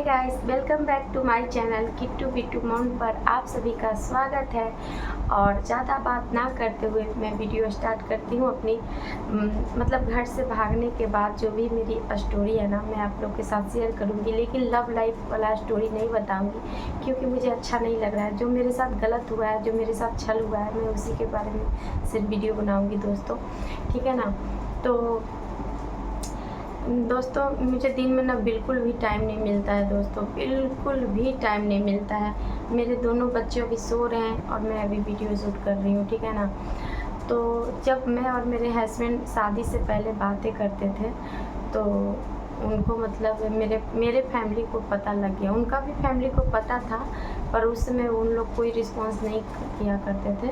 Hey guys, welcome back to my channel Kittu Bittu mount पर आप सभी का स्वागत है। और ज़्यादा बात ना करते हुए मैं वीडियो स्टार्ट करती हूँ अपनी मतलब घर से भागने के बाद जो भी मेरी स्टोरी है ना, मैं आप लोग के साथ शेयर करूँगी। लेकिन लव लाइफ वाला स्टोरी नहीं बताऊँगी क्योंकि मुझे अच्छा नहीं लग रहा है। जो मेरे साथ गलत हुआ है, जो मेरे साथ छल हुआ है, मैं उसी के बारे में सिर्फ वीडियो बनाऊँगी दोस्तों, ठीक है ना। तो दोस्तों मुझे दिन में ना बिल्कुल भी टाइम नहीं मिलता है दोस्तों, बिल्कुल भी टाइम नहीं मिलता है। मेरे दोनों बच्चे अभी सो रहे हैं और मैं अभी वीडियो शूट कर रही हूँ, ठीक है ना। तो जब मैं और मेरे हस्बैंड शादी से पहले बातें करते थे तो उनको मतलब मेरे फैमिली को पता लग गया। उनका भी फैमिली को पता था पर उस समय उन लोग कोई रिस्पॉन्स नहीं किया करते थे।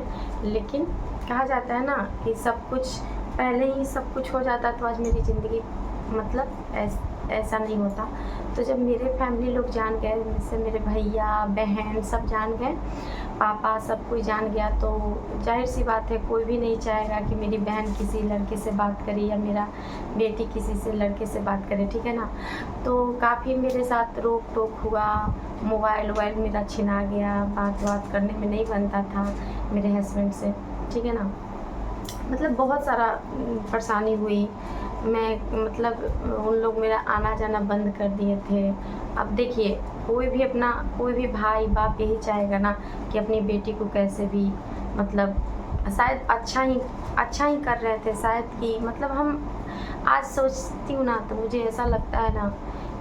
लेकिन कहा जाता है ना कि सब कुछ पहले ही सब कुछ हो जाता तो आज मेरी ज़िंदगी मतलब ऐसा नहीं होता। तो जब मेरे फैमिली लोग जान गए, जैसे मेरे भैया बहन सब जान गए, पापा सब कोई जान गया, तो जाहिर सी बात है कोई भी नहीं चाहेगा कि मेरी बहन किसी लड़के से बात करे या मेरा बेटी किसी से लड़के से बात करे, ठीक है ना। तो काफ़ी मेरे साथ रोक टोक हुआ, मोबाइल वोबाइल मेरा छिना गया, बात करने में नहीं बनता था मेरे हस्बैंड से, ठीक है ना। मतलब बहुत सारा परेशानी हुई। मैं मतलब उन लोग मेरा आना जाना बंद कर दिए थे। अब देखिए कोई भी भाई बाप यही चाहेगा ना कि अपनी बेटी को कैसे भी मतलब शायद अच्छा ही कर रहे थे शायद कि मतलब हम आज सोचती हूँ ना तो मुझे ऐसा लगता है ना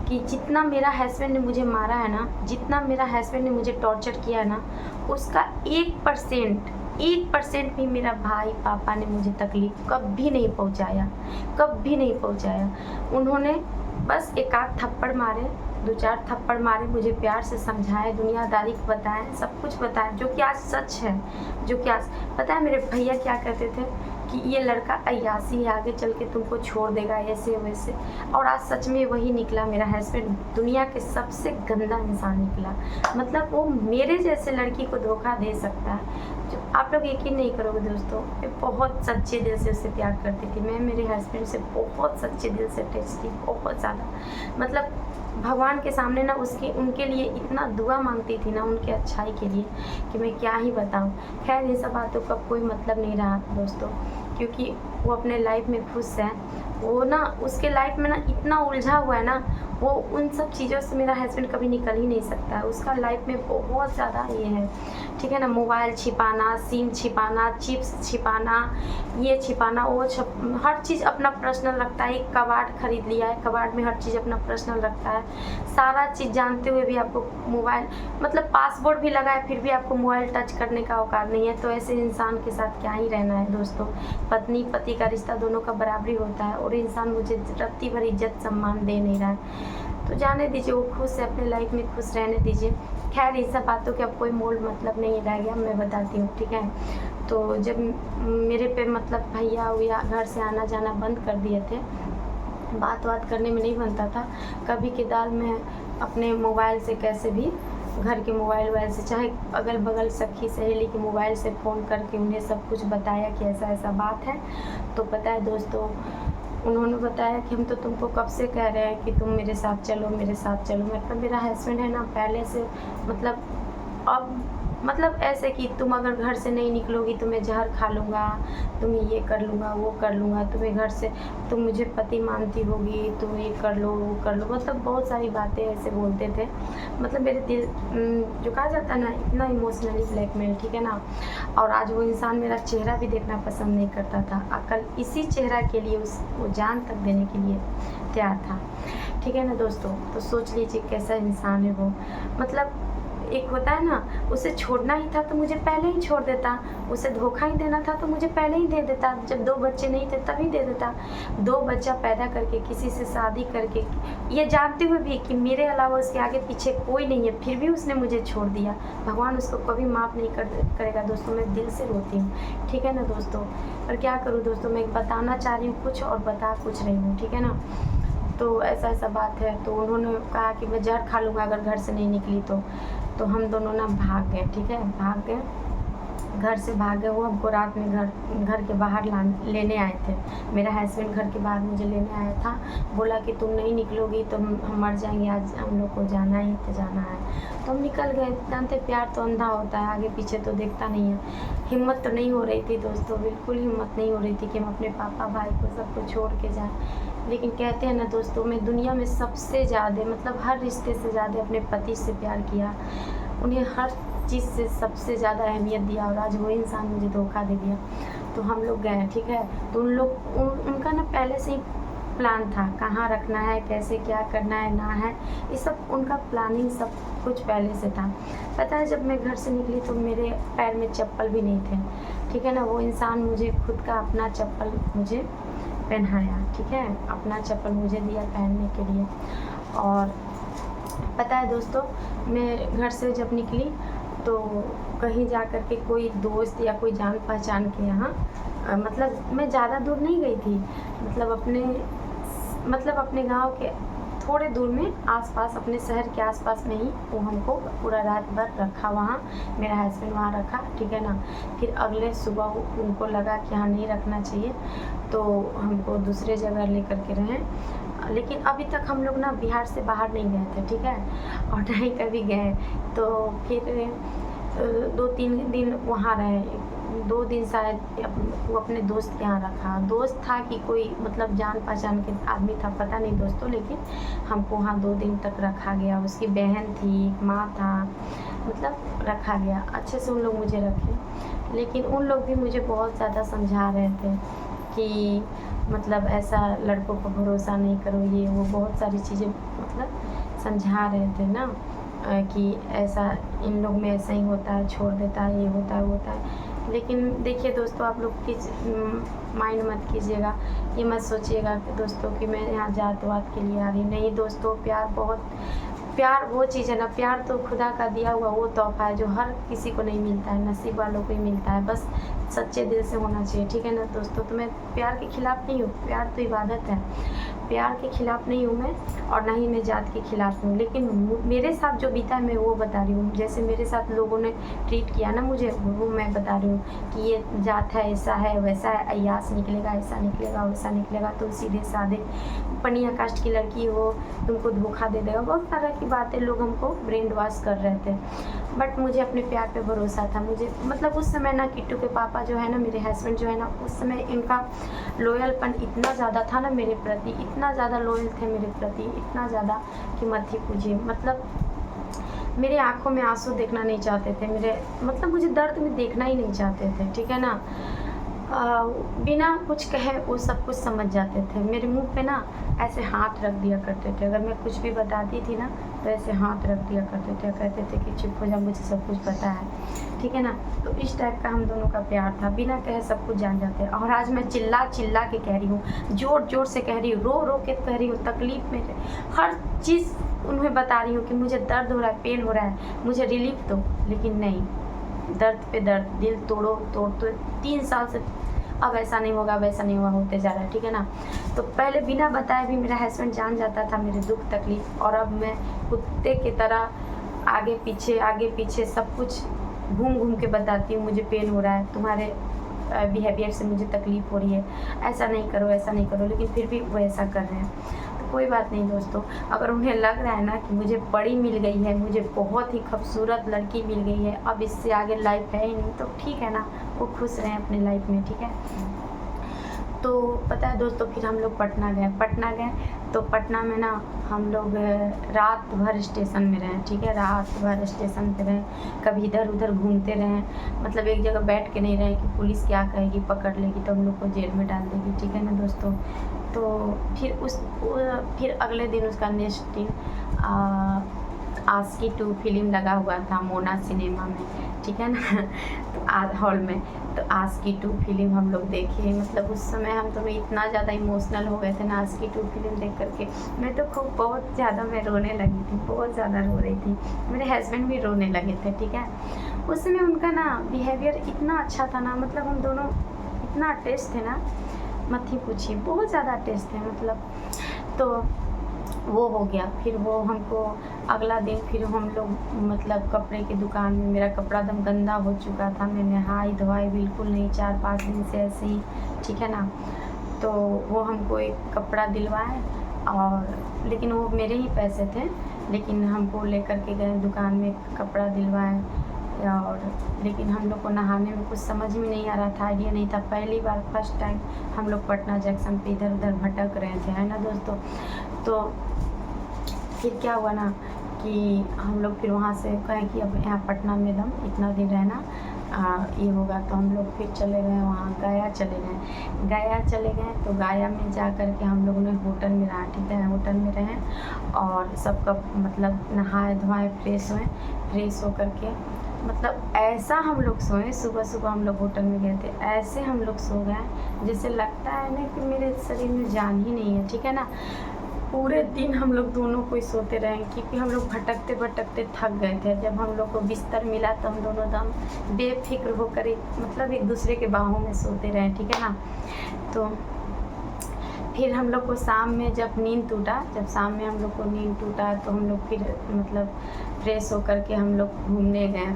कि जितना मेरा हस्बैंड ने मुझे मारा है ना, जितना मेरा हस्बैंड ने मुझे टॉर्चर किया है ना, उसका 1% भी मेरा भाई पापा ने मुझे तकलीफ़ कभी नहीं पहुंचाया। उन्होंने बस एक आध थप्पड़ मारे, 2-4 थप्पड़ मारे, मुझे प्यार से समझाए, दुनियादारी बताएं, सब कुछ बताएं, जो कि आज सच है। जो कि आज पता है मेरे भैया क्या कहते थे कि ये लड़का अय्यासी है, आगे चल के तुमको छोड़ देगा ऐसे वैसे। और आज सच में वही निकला। मेरा हस्बैंड दुनिया के सबसे गंदा इंसान निकला। मतलब वो मेरे जैसे लड़की को धोखा दे सकता है। जो आप लोग यकीन नहीं करोगे दोस्तों, मैं बहुत सच्चे दिल से उससे प्यार करती थी। मैं मेरे हस्बैंड से बहुत सच्चे दिल से अटैच थी, बहुत ज़्यादा। मतलब भगवान के सामने ना उनके लिए इतना दुआ मांगती थी ना, उनके अच्छाई के लिए, कि मैं क्या ही बताऊं। खैर ये सब बातों का कोई मतलब नहीं रहा दोस्तों, क्योंकि वो अपने लाइफ में खुश है। वो ना उसके लाइफ में ना इतना उलझा हुआ है ना, वो उन सब चीज़ों से मेरा हस्बैंड कभी निकल ही नहीं सकता है। उसका लाइफ में बहुत ज़्यादा ये है, ठीक है ना। मोबाइल छिपाना, सिम छिपाना, चिप्स छिपाना, ये छिपाना, वो हर चीज़ अपना पर्सनल रखता है। एक कबाड़ खरीद लिया है, कबाड़ में हर चीज़ अपना पर्सनल रखता है। सारा चीज़ जानते हुए भी आपको मोबाइल मतलब पासवर्ड भी लगा है फिर भी आपको मोबाइल टच करने का औकात नहीं है। तो ऐसे इंसान के साथ क्या ही रहना है दोस्तों। पत्नी पति का रिश्ता दोनों का बराबरी होता है और इंसान मुझे रत्ती भर इज्जत सम्मान दे नहीं रहा है। तो जाने दीजिए, वो खुश है, अपने लाइफ में खुश रहने दीजिए। खैर इन सब बातों के अब कोई मोल मतलब नहीं रह गया, मैं बताती हूँ, ठीक है। तो जब मेरे पे मतलब भैया घर से आना जाना बंद कर दिए थे, बात करने में नहीं बनता था। कभी कदार मैं अपने मोबाइल से कैसे भी घर के मोबाइल से, चाहे अगल बगल सखी सहेली के मोबाइल से फ़ोन करके उन्हें सब कुछ बताया कि ऐसा ऐसा बात है। तो पता है दोस्तों, उन्होंने बताया कि हम तो तुमको कब से कह रहे हैं कि तुम मेरे साथ चलो। मतलब मेरा हस्बैंड है ना पहले से मतलब अब मतलब ऐसे कि तुम अगर घर से नहीं निकलोगी तो मैं जहर खा लूँगा, तुम्हें ये कर लूँगा, वो कर लूँगा, तुम्हें घर से तुम मुझे पति मानती होगी, तुम ये कर लो, वो कर लो। मतलब बहुत सारी बातें ऐसे बोलते थे। मतलब मेरे दिल जो कहा जाता है ना, इतना इमोशनली ब्लैकमेल, ठीक है ना। और आज वो इंसान मेरा चेहरा भी देखना पसंद नहीं करता था। अकल इसी चेहरा के लिए वो जान तक देने के लिए तैयार था, ठीक है ना दोस्तों। तो सोच लीजिए कैसा इंसान है वो। मतलब एक होता है ना, उसे छोड़ना ही था तो मुझे पहले ही छोड़ देता, उसे धोखा ही देना था तो मुझे पहले ही दे देता। जब 2 बच्चे नहीं थे तभी दे देता। 2 बच्चा पैदा करके किसी से शादी करके, ये जानते हुए भी कि मेरे अलावा उसके आगे पीछे कोई नहीं है, फिर भी उसने मुझे छोड़ दिया। भगवान उसको कभी माफ़ नहीं करेगा दोस्तों। मैं दिल से रोती हूँ, ठीक है ना दोस्तों। पर क्या करूँ दोस्तों, मैं बताना चाह रही हूँ कुछ और बता कुछ रही हूँ, ठीक है ना। तो ऐसा बात है। तो उन्होंने कहा कि मैं जहर खा लूँगा अगर घर से नहीं निकली तो हम दोनों ना भाग गए, ठीक है, भाग गए। घर से भाग गए। वो हमको रात में घर के बाहर लेने आए थे। मेरा हस्बैंड घर के बाहर मुझे लेने आया था, बोला कि तुम नहीं निकलोगी तो हम मर जाएंगे, आज हम लोग को जाना ही तो जाना है। तो हम निकल गए। जानते प्यार तो अंधा होता है, आगे पीछे तो देखता नहीं है। हिम्मत तो नहीं हो रही थी दोस्तों, बिल्कुल हिम्मत नहीं हो रही थी कि हम अपने पापा भाई को सबको छोड़ के जाएँ। लेकिन कहते हैं ना दोस्तों, मैं दुनिया में सबसे ज़्यादा मतलब हर रिश्ते से ज़्यादा अपने पति से प्यार किया। उन्हें हर चीज़ से सबसे ज़्यादा अहमियत दिया और आज वो इंसान मुझे धोखा दे दिया। तो हम लोग गए, ठीक है। तो उनका ना पहले से ही प्लान था, कहाँ रखना है, कैसे क्या करना है ना है, ये सब उनका प्लानिंग सब कुछ पहले से था। पता है जब मैं घर से निकली तो मेरे पैर में चप्पल भी नहीं थे, ठीक है ना। वो इंसान मुझे खुद का अपना चप्पल मुझे पहनाया, ठीक है, अपना चप्पल मुझे दिया पहनने के लिए। और पता है दोस्तों, मैं घर से जब निकली तो कहीं जा कर के कोई दोस्त या कोई जान पहचान के यहाँ मतलब मैं ज़्यादा दूर नहीं गई थी, मतलब अपने गांव के थोड़े दूर में आसपास, अपने शहर के आसपास में ही वो हमको पूरा रात भर रखा वहाँ। मेरा हस्बैंड वहाँ रखा, ठीक है ना। फिर अगले सुबह उनको लगा कि हाँ नहीं रखना चाहिए, तो हमको दूसरे जगह लेकर के रहें। लेकिन अभी तक हम लोग ना बिहार से बाहर नहीं गए थे, ठीक है, और ना ही कभी गए। तो फिर 2-3 दिन वहाँ रहे। 2 दिन शायद वो अपने दोस्त के यहाँ रखा। दोस्त था कि कोई मतलब जान पहचान के आदमी था, पता नहीं दोस्तों, लेकिन हमको वहाँ 2 दिन तक रखा गया। उसकी बहन थी, माँ था, मतलब रखा गया। अच्छे से उन लोग मुझे रखे, लेकिन उन लोग भी मुझे बहुत ज़्यादा समझा रहे थे कि मतलब ऐसा लड़कों पर भरोसा नहीं करो, ये वो बहुत सारी चीज़ें मतलब समझा रहे थे ना, कि ऐसा इन लोग में ऐसा ही होता है, छोड़ देता है, ये होता है वो होता है। लेकिन देखिए दोस्तों, आप लोग माइंड मत कीजिएगा, ये मत सोचिएगा कि दोस्तों कि मैं यहाँ जात वात के लिए आ रही। नहीं दोस्तों, प्यार वो चीज़ है ना, प्यार तो खुदा का दिया हुआ वो तोहफा है जो हर किसी को नहीं मिलता है, नसीब वालों को ही मिलता है। बस सच्चे दिल से होना चाहिए, ठीक है ना दोस्तों। तो मैं प्यार के खिलाफ़ नहीं हूँ, प्यार तो इबादत है, प्यार के खिलाफ़ नहीं हूँ मैं, और ना ही मैं जात के खिलाफ़ हूँ। लेकिन मेरे साथ जो बीता है मैं वो बता रही हूँ। जैसे मेरे साथ लोगों ने ट्रीट किया ना मुझे, वो मैं बता रही हूँ कि ये जात है, ऐसा है वैसा है, अय्यास निकलेगा, ऐसा निकलेगा वैसा निकलेगा, तुम सीधे साधे पनिया कास्ट की लड़की हो, तुमको धोखा दे देगा। बहुत तरह की बातें लोग हमको ब्रेन वॉश कर रहे थे। बट मुझे अपने प्यार पे भरोसा था। मुझे मतलब उस समय ना किट्टू के पापा जो है ना, मेरे हस्बैंड जो है ना, उस समय इनका लॉयलपन इतना ज़्यादा था ना मेरे प्रति, इतना ज़्यादा लॉयल थे मेरे प्रति, इतना ज़्यादा कि मत ही पूछिए। मतलब मेरे आँखों में आंसू देखना नहीं चाहते थे, मतलब मुझे दर्द में देखना ही नहीं चाहते थे, ठीक है ना। बिना कुछ कहे वो सब कुछ समझ जाते थे। मेरे मुंह पे ना ऐसे हाथ रख दिया करते थे, अगर मैं कुछ भी बताती थी ना तो ऐसे हाथ रख दिया करते थे, कहते थे कि चुप हो जा, मुझे सब कुछ पता है, ठीक है ना। तो इस टाइप का हम दोनों का प्यार था, बिना कहे सब कुछ जान जाते। और आज मैं चिल्ला चिल्ला के कह रही हूँ, जोर जोर से कह रही हूँ, रो रो के कह रही हूँ, तकलीफ़ में हर चीज़ उन्हें बता रही हूँ कि मुझे दर्द हो रहा है, पेन हो रहा है, मुझे रिलीफ दो। लेकिन नहीं, दर्द पे दर्द, दिल तोड़ो 3 साल से अब ऐसा नहीं होगा, वैसा नहीं होगा होते जा रहा है, ठीक है ना। तो पहले बिना बताए भी मेरा हस्बैंड जान जाता था मेरे दुख तकलीफ, और अब मैं कुत्ते की तरह आगे पीछे सब कुछ घूम घूम के बताती हूँ, मुझे पेन हो रहा है, तुम्हारे बिहेवियर से मुझे तकलीफ़ हो रही है, ऐसा नहीं करो, ऐसा नहीं करो। लेकिन फिर भी वो ऐसा कर रहे हैं। कोई बात नहीं दोस्तों, अगर उन्हें लग रहा है ना कि मुझे बड़ी मिल गई है, मुझे बहुत ही खूबसूरत लड़की मिल गई है, अब इससे आगे लाइफ है ही नहीं, तो ठीक है ना, वो खुश रहें अपने लाइफ में, ठीक है। तो पता है दोस्तों, फिर हम लोग पटना गए। तो पटना में ना हम लोग रात भर स्टेशन में रहे, ठीक है, रात भर स्टेशन पे रहे, कभी इधर उधर घूमते रहे, मतलब एक जगह बैठ के नहीं रहे कि पुलिस क्या कहेगी, पकड़ लेगी तो हम लोग को जेल में डाल देगी, ठीक है ना दोस्तों। तो फिर अगले दिन उसका नेक्स्ट दिन आशिकी 2 फिल्म लगा हुआ था मोना सिनेमा में, ठीक है ना, तो हॉल में। तो आशिकी 2 फिल्म हम लोग देखे। मतलब उस समय हम तो इतना ज़्यादा इमोशनल हो गए थे ना आशिकी 2 फिल्म देख करके। मैं तो खूब बहुत ज़्यादा मैं रोने लगी थी, बहुत ज़्यादा रो रही थी। मेरे हस्बैंड भी रोने लगे थे, ठीक है। उस समय उनका ना बिहेवियर इतना अच्छा था ना, मतलब हम दोनों इतना अटैच थे ना, मत ही पूछिए, बहुत ज़्यादा अटैच थे मतलब। तो वो हो गया। फिर वो हमको अगला दिन फिर हम लोग मतलब कपड़े की दुकान में, मेरा कपड़ा एकदम गंदा हो चुका था, मैं नहाई धोई बिल्कुल नहीं 4-5 दिन से ऐसे ही, ठीक है ना। तो वो हमको एक कपड़ा दिलवाए, और लेकिन वो मेरे ही पैसे थे, लेकिन हमको लेकर के गए दुकान में, कपड़ा दिलवाए। और लेकिन हम लोग को नहाने में कुछ समझ में नहीं आ रहा था, आइडिया नहीं था, पहली बार फर्स्ट टाइम हम लोग पटना जंक्शन पे इधर उधर भटक रहे थे, है ना दोस्तों। तो फिर क्या हुआ ना कि हम लोग फिर वहाँ से कहें कि अब यहाँ पटना में दम इतना दिन रहना ये होगा, तो हम लोग फिर चले गए वहाँ गया चले गए। तो गया में जा कर के हम लोग ने होटल में रहा, ठीक है, होटल में रहे और सबका मतलब नहाए धोए फ्रेश हो कर के, मतलब ऐसा हम लोग सोए, सुबह हम लोग होटल में गए थे, ऐसे हम लोग सो गए जैसे लगता है ना कि मेरे शरीर में जान ही नहीं है, ठीक है ना। पूरे दिन हम लोग दोनों कोई सोते रहे, क्योंकि हम लोग भटकते थक गए थे। जब हम लोग को बिस्तर मिला तो हम दोनों दम बेफिक्र होकर मतलब एक दूसरे के बाहों में सोते रहे, ठीक है ना। तो फिर हम लोग को शाम में जब शाम में हम लोग को नींद टूटा तो हम लोग फिर मतलब फ्रेश होकर के हम लोग घूमने गए,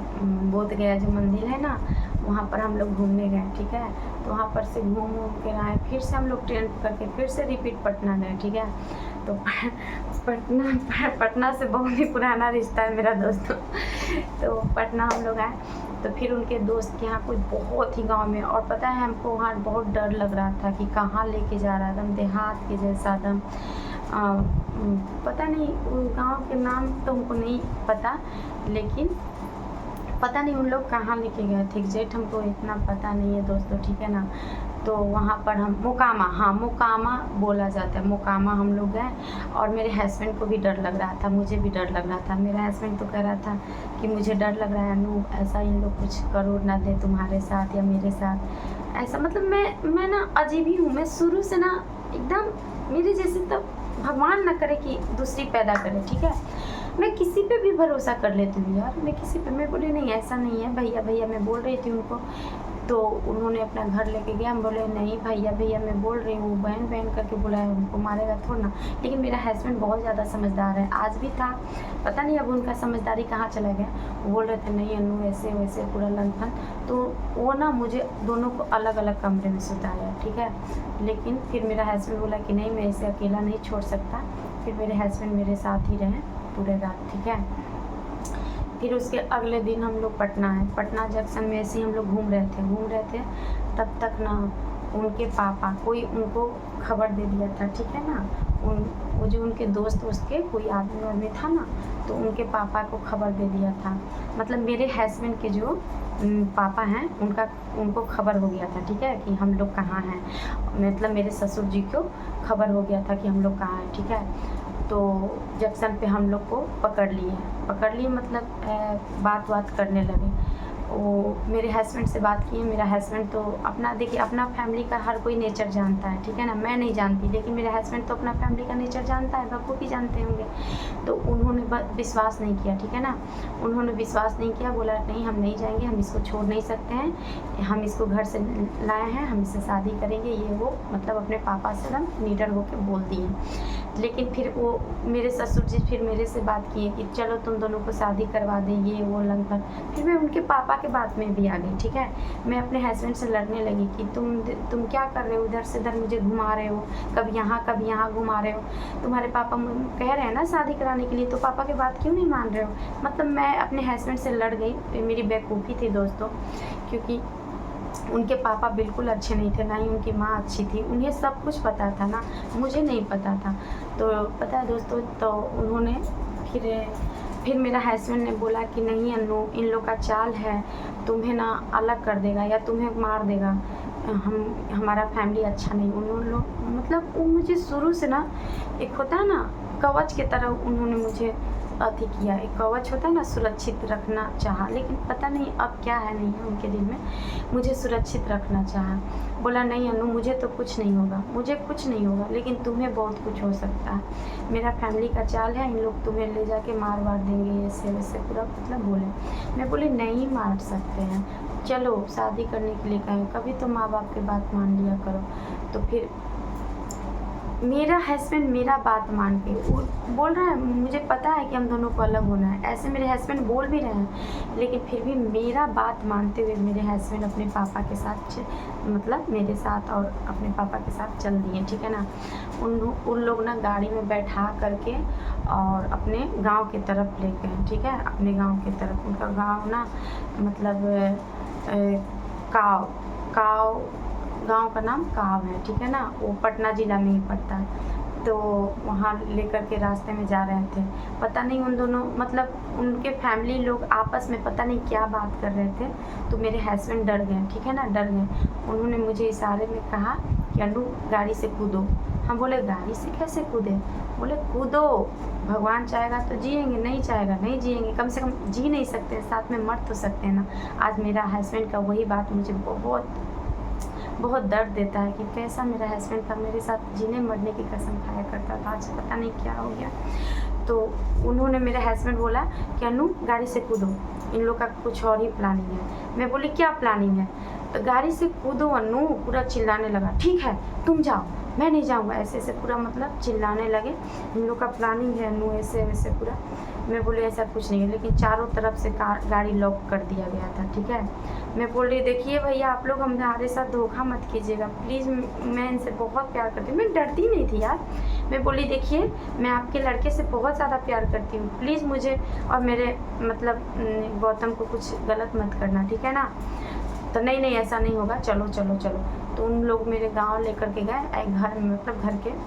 बोध गया जो मंदिर है ना, वहाँ पर हम लोग घूमने गए, ठीक है। तो वहाँ पर से घूम के आए, फिर से हम लोग ट्रेन पकड़ के फिर से रिपीट पटना गए, ठीक है। तो पटना से बहुत ही पुराना रिश्ता है मेरा दोस्तों। तो पटना हम लोग आए, तो फिर उनके दोस्त के यहाँ कोई बहुत ही गांव में, और पता है हमको वहाँ बहुत डर लग रहा था कि कहाँ लेके जा रहा है, एकदम देहात के जैसा एकदम, पता नहीं गांव के नाम तो हमको नहीं पता, लेकिन पता नहीं उन लोग कहाँ लेके गए थे एग्जैक्ट हमको इतना पता नहीं है दोस्तों, ठीक है ना। तो वहाँ पर हम मोकामा बोला जाता है, मोकामा हम लोग गए। और मेरे हस्बैंड को भी डर लग रहा था, मुझे भी डर लग रहा था। मेरा हस्बैंड तो कह रहा था कि मुझे डर लग रहा है अनु, ऐसा इन लोग कुछ करो ना दे तुम्हारे साथ या मेरे साथ, ऐसा मतलब मैं ना अजीब ही हूँ, मैं शुरू से ना एकदम मेरे जैसे, तो भगवान ना करे कि दूसरी पैदा करे, ठीक है। मैं किसी पे भी भरोसा कर लेती हूँ यार, मैं किसी पे, मैं बोली नहीं ऐसा नहीं है, भैया मैं बोल रही थी उनको। तो उन्होंने अपना घर लेके गया, हम बोले नहीं भैया मैं बोल रही हूँ, बहन करके बुलाया, उनको मारेगा थोड़ा ना। लेकिन मेरा हस्बैंड बहुत ज़्यादा समझदार है, आज भी था, पता नहीं अब उनका समझदारी कहाँ चला गया। वो बोल रहे थे नहीं अनु ऐसे वैसे पूरा लंथन, तो वो ना मुझे दोनों को अलग अलग कमरे में सुताया, ठीक है। लेकिन फिर मेरा हस्बैंड बोला कि नहीं मैं इसे अकेला नहीं छोड़ सकता, फिर मेरे हस्बैंड मेरे साथ ही रहे पूरे रात, ठीक है। फिर उसके अगले दिन हम लोग पटना आए, पटना जंक्शन में ऐसे ही हम लोग घूम रहे थे, तब तक ना उनके पापा कोई उनको खबर दे दिया था, ठीक है ना। वो जो उनके दोस्त उसके कोई आदमी था ना, तो उनके पापा को खबर दे दिया था, मतलब मेरे हस्बैंड के जो पापा हैं उनको खबर हो गया था, ठीक है, कि हम लोग कहाँ हैं, मतलब मेरे ससुर जी को खबर हो गया था कि हम लोग कहाँ हैं, ठीक है। तो जंक्शन पे हम लोग को पकड़ लिए मतलब बात करने लगे। वो मेरे हस्बैंड से बात किए, मेरा हस्बैंड तो अपना, देखिए अपना फैमिली का हर कोई नेचर जानता है, ठीक है ना, मैं नहीं जानती, लेकिन मेरे हस्बैंड तो अपना फैमिली का नेचर जानता है, बखूबी जानते होंगे। तो उन्होंने विश्वास नहीं किया, ठीक है ना, उन्होंने विश्वास नहीं किया, बोला नहीं हम नहीं जाएंगे, हम इसको छोड़ नहीं सकते हैं, हम इसको घर से लाए हैं, हम इससे शादी करेंगे, ये वो मतलब अपने पापा से एकदम निडर होकर बोल दिए। लेकिन फिर वो मेरे ससुर जी फिर मेरे से बात किए कि चलो तुम दोनों को शादी करवा दें, ये वो लगभग। फिर मैं उनके पापा के बात में भी आ गई, ठीक है। मैं अपने हस्बैंड से लड़ने लगी कि तुम क्या कर रहे हो, इधर से इधर मुझे घुमा रहे हो, कभी यहाँ घुमा रहे हो, तुम्हारे पापा कह रहे हैं ना शादी कराने के लिए, तो पापा की बात क्यों नहीं मान रहे हो। मतलब मैं अपने हस्बैंड से लड़ गई, मेरी बेवकूफ़ी थी दोस्तों, क्योंकि उनके पापा बिल्कुल अच्छे नहीं थे, ना ही उनकी माँ अच्छी थी, उन्हें सब कुछ पता था ना, मुझे नहीं पता था। तो पता है दोस्तों, तो उन्होंने फिर मेरा हस्बैंड ने बोला कि नहीं अनु, इन लोग का चाल है, तुम्हें ना अलग कर देगा या तुम्हें मार देगा, हमारा फैमिली अच्छा नहीं। उन्होंने मतलब वो मुझे शुरू से ना, एक होता है ना कवच की तरह उन्होंने मुझे अति किया, एक कवच होता है ना, सुरक्षित रखना चाहा, लेकिन पता नहीं अब क्या है नहीं है उनके दिल में, मुझे सुरक्षित रखना चाहा। बोला नहीं अनु मुझे तो कुछ नहीं होगा, मुझे कुछ नहीं होगा, लेकिन तुम्हें बहुत कुछ हो सकता है, मेरा फैमिली का चाल है, इन लोग तुम्हें ले जाके मार वार देंगे, ऐसे वैसे पूरा मतलब बोले। मैं बोली नहीं मार सकते हैं, चलो शादी करने के लिए कहें, कभी तो माँ बाप की बात मान लिया करो। तो फिर मेरा हस्बैंड मेरा बात मान के वो बोल रहा है, मुझे पता है कि हम दोनों को अलग होना है, ऐसे मेरे हस्बैंड बोल भी रहे हैं, लेकिन फिर भी मेरा बात मानते हुए मेरे हस्बैंड अपने पापा के साथ मतलब मेरे साथ और अपने पापा के साथ चल दिए, ठीक है ना। उन लोग ना गाड़ी में बैठा करके और अपने गांव की तरफ ले गए, ठीक है, अपने गांव की तरफ। उनका गांव ना मतलब गांव का नाम काव है, ठीक है ना, वो पटना ज़िला में ही पड़ता है। तो वहाँ लेकर के रास्ते में जा रहे थे, पता नहीं उन दोनों मतलब उनके फैमिली लोग आपस में पता नहीं क्या बात कर रहे थे। तो मेरे हस्बैंड डर गए, ठीक है ना, डर गए। उन्होंने मुझे इशारे में कहा कि अन्नू गाड़ी से कूदो। हम बोले गाड़ी से कैसे कूदे? बोले कूदो, भगवान चाहेगा तो जिएंगे, नहीं चाहेगा नहीं जिएंगे, कम से कम जी नहीं सकते, साथ में मर तो सकते हैं ना। आज मेरा हस्बैंड का वही बात मुझे बहुत दर्द देता है कि कैसा मेरा हस्बैंड था, मेरे साथ जीने मरने की कसम खाया करता था, आज पता नहीं क्या हो गया। तो उन्होंने मेरे हस्बैंड बोला कि अन्नू गाड़ी से कूदो, इन लोग का कुछ और ही प्लानिंग है। मैं बोली क्या प्लानिंग है? तो गाड़ी से कूदो अन्नू, पूरा चिल्लाने लगा। ठीक है तुम जाओ, मैं नहीं जाऊँगा, ऐसे ऐसे पूरा मतलब चिल्लाने लगे। इन लोग का प्लानिंग है अन्नू, ऐसे वैसे पूरा। मैं बोली ऐसा कुछ नहीं है, लेकिन चारों तरफ से गाड़ी लॉक कर दिया गया था, ठीक है। मैं बोल रही देखिए भैया आप लोग हमारे साथ धोखा मत कीजिएगा प्लीज़, मैं इनसे बहुत प्यार करती हूँ। मैं डरती नहीं थी यार, मैं बोली देखिए मैं आपके लड़के से बहुत ज़्यादा प्यार करती हूँ, प्लीज़ मुझे और मेरे मतलब गौतम को कुछ गलत मत करना, ठीक है ना। तो नहीं नहीं ऐसा नहीं होगा, चलो चलो चलो। तो उन लोग मेरे गाँव लेकर के गए, घर में मतलब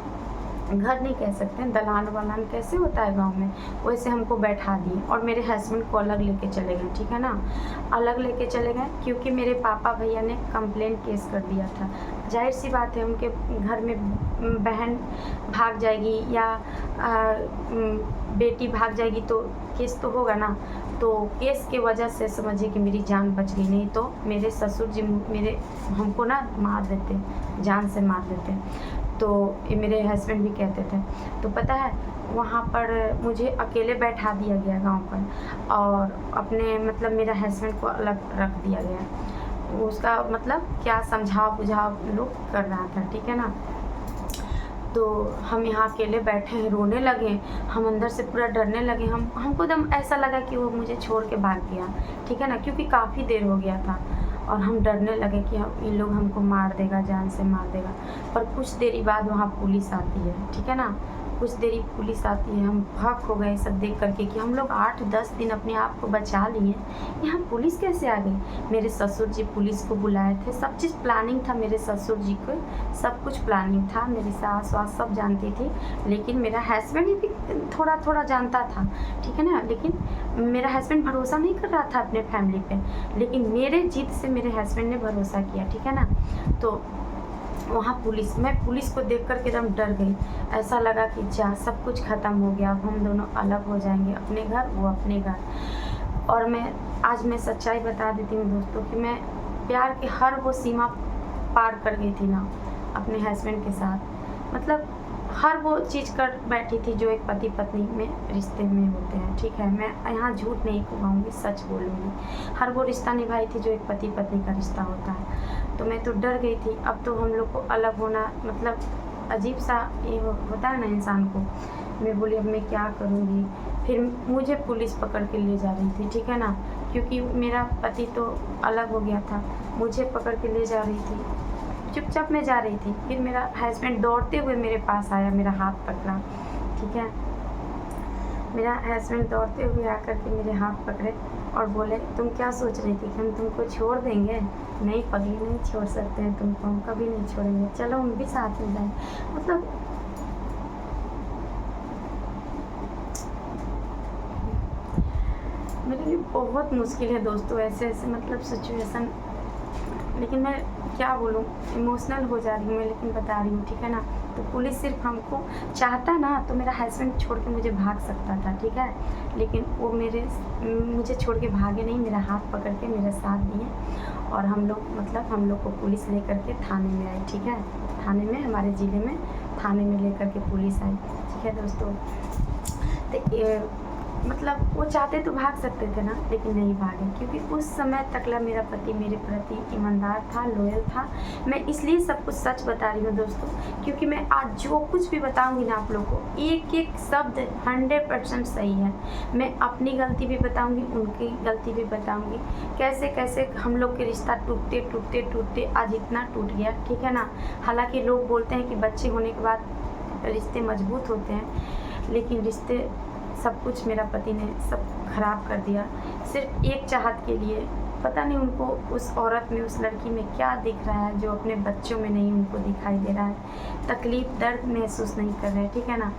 घर नहीं कह सकते हैं, दलान वलान कैसे होता है गांव में, वैसे हमको बैठा दिए और मेरे हस्बैंड को अलग लेके चले गए, ठीक है ना। अलग लेके चले गए क्योंकि मेरे पापा भैया ने कंप्लेंट केस कर दिया था। जाहिर सी बात है उनके घर में बहन भाग जाएगी या बेटी भाग जाएगी तो केस तो होगा ना। तो केस की वजह से समझिए कि मेरी जान बच गई, नहीं तो मेरे ससुर जी हमको ना मार देते, जान से मार देते। तो ये मेरे हस्बैंड भी कहते थे। तो पता है वहाँ पर मुझे अकेले बैठा दिया गया गांव पर, और अपने मतलब मेरा हस्बैंड को अलग रख दिया गया। उसका मतलब क्या समझाव बुझाव लोग कर रहा था, ठीक है ना। तो हम यहाँ अकेले बैठे हैं, रोने लगे, हम अंदर से पूरा डरने लगे। हमको एकदम ऐसा लगा कि वो मुझे छोड़ के भाग गया, ठीक है ना, क्योंकि काफ़ी देर हो गया था। और हम डरने लगे कि ये लोग हमको मार देगा, जान से मार देगा। पर कुछ देरी बाद वहाँ पुलिस आती है, ठीक है ना, कुछ देरी पुलिस आती है। हम भाग हो गए सब देख करके कि हम लोग 8-10 दिन अपने आप को बचा लिए, यहाँ पुलिस कैसे आ गई। मेरे ससुर जी पुलिस को बुलाए थे, सब चीज़ प्लानिंग था मेरे ससुर जी को, सब कुछ प्लानिंग था। मेरी सास वास सब जानती थी, लेकिन मेरा हस्बैंड भी थोड़ा थोड़ा जानता था, ठीक है ना। लेकिन मेरा हस्बैंड भरोसा नहीं कर रहा था अपने फैमिली पे, लेकिन मेरे जिद से मेरे हस्बैंड ने भरोसा किया, ठीक है ना। तो वहाँ मैं पुलिस को देख कर के एकदम डर गई। ऐसा लगा कि जा सब कुछ ख़त्म हो गया, अब हम दोनों अलग हो जाएंगे, अपने घर वो अपने घर। और आज मैं सच्चाई बता देती हूँ दोस्तों कि मैं प्यार की हर वो सीमा पार कर गई थी ना अपने हस्बैंड के साथ, मतलब हर वो चीज़ कर बैठी थी जो एक पति पत्नी में रिश्ते में होते हैं, ठीक है। मैं यहाँ झूठ नहीं कहूँगी, सच बोलूँगी। हर वो रिश्ता निभाई थी जो एक पति पत्नी का रिश्ता होता है। तो मैं तो डर गई थी, अब तो हम लोग को अलग होना मतलब अजीब सा ये होता है ना इंसान को। मैं बोली अब मैं क्या करूँगी। फिर मुझे पुलिस पकड़ के ले जा रही थी, ठीक है ना, क्योंकि मेरा पति तो अलग हो गया था। मुझे पकड़ के ले जा रही थी, चुपचाप मैं जा रही थी। फिर मेरा हस्बैंड दौड़ते हुए मेरे पास आया, मेरा हाथ पकड़ा, ठीक है। मेरा हस्बैंड दौड़ते हुए आकर के मेरे हाथ पकड़े और बोले तुम क्या सोच रही थी कि हम तुमको छोड़ देंगे? नहीं पगली, नहीं छोड़ सकते हैं तुमको, हम कभी नहीं छोड़ेंगे, चलो हम भी साथ में जाएं। मतलब मेरे लिए बहुत मुश्किल है दोस्तों ऐसे ऐसे मतलब सिचुएशन, लेकिन मैं क्या बोलूँ, इमोशनल हो जा रही हूँ मैं, लेकिन बता रही हूँ, ठीक है ना। तो पुलिस सिर्फ हमको चाहता ना तो मेरा हस्बैंड छोड़ के मुझे भाग सकता था, ठीक है, लेकिन वो मुझे छोड़ के भागे नहीं, मेरा हाथ पकड़ के मेरे साथ दिए। और हम लोग को पुलिस लेकर के थाने में आई, ठीक है, थाने में हमारे ज़िले में थाने में लेकर के पुलिस आई, ठीक है दोस्तों। तो मतलब वो चाहते तो भाग सकते थे ना, लेकिन नहीं भागे, क्योंकि उस समय तकला मेरा पति मेरे प्रति ईमानदार था, लॉयल था। मैं इसलिए सब कुछ सच बता रही हूँ दोस्तों, क्योंकि मैं आज जो कुछ भी बताऊँगी ना आप लोगों को, एक एक शब्द 100% सही है। मैं अपनी गलती भी बताऊँगी, उनकी गलती भी बताऊँगी, कैसे कैसे हम लोग के रिश्ता टूटते टूटते टूटते आज इतना टूट गया, ठीक है ना। हालांकि लोग बोलते हैं कि बच्चे होने के बाद रिश्ते मजबूत होते हैं, लेकिन रिश्ते सब कुछ मेरा पति ने सब खराब कर दिया, सिर्फ एक चाहत के लिए। पता नहीं उनको उस औरत में, उस लड़की में क्या दिख रहा है जो अपने बच्चों में नहीं उनको दिखाई दे रहा है। तकलीफ़, दर्द महसूस नहीं कर रहे, ठीक है ना।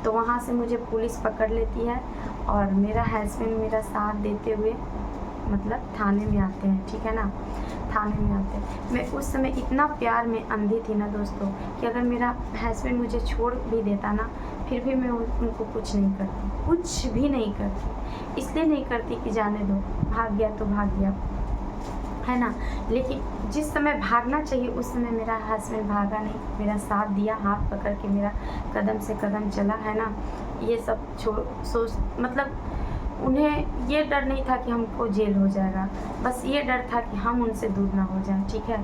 तो वहाँ से मुझे पुलिस पकड़ लेती है और मेरा हस्बैंड मेरा साथ देते हुए मतलब थाने में आते हैं, ठीक है ना। थाने में आते हैं, मैं उस समय इतना प्यार में अंधी थी ना दोस्तों, कि अगर मेरा हस्बैंड मुझे छोड़ भी देता ना, फिर भी मैं उनको कुछ नहीं करती, कुछ भी नहीं करती। इसलिए नहीं करती कि जाने दो, भाग गया तो भाग गया, है ना। लेकिन जिस समय भागना चाहिए उस समय मेरा हस्बैंड भागा नहीं, मेरा साथ दिया, हाथ पकड़ के मेरा कदम से कदम चला, है ना। ये सब सोच मतलब उन्हें ये डर नहीं था कि हमको जेल हो जाएगा, बस ये डर था कि हम उनसे दूर ना हो जाएं, ठीक है।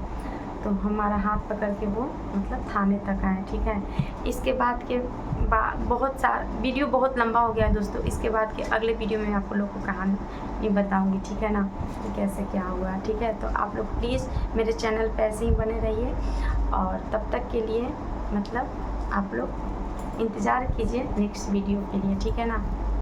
तो हमारा हाथ पकड़ के वो मतलब थाने तक आए, ठीक है। इसके बाद के बहुत सारा वीडियो बहुत लंबा हो गया है दोस्तों। इसके बाद के अगले वीडियो में आपको लोग को कहानी बताऊंगी, ठीक है ना, कि कैसे क्या हुआ, ठीक है। तो आप लोग प्लीज़ मेरे चैनल पे ऐसे ही बने रहिए, और तब तक के लिए मतलब आप लोग इंतज़ार कीजिए नेक्स्ट वीडियो के लिए, ठीक है ना।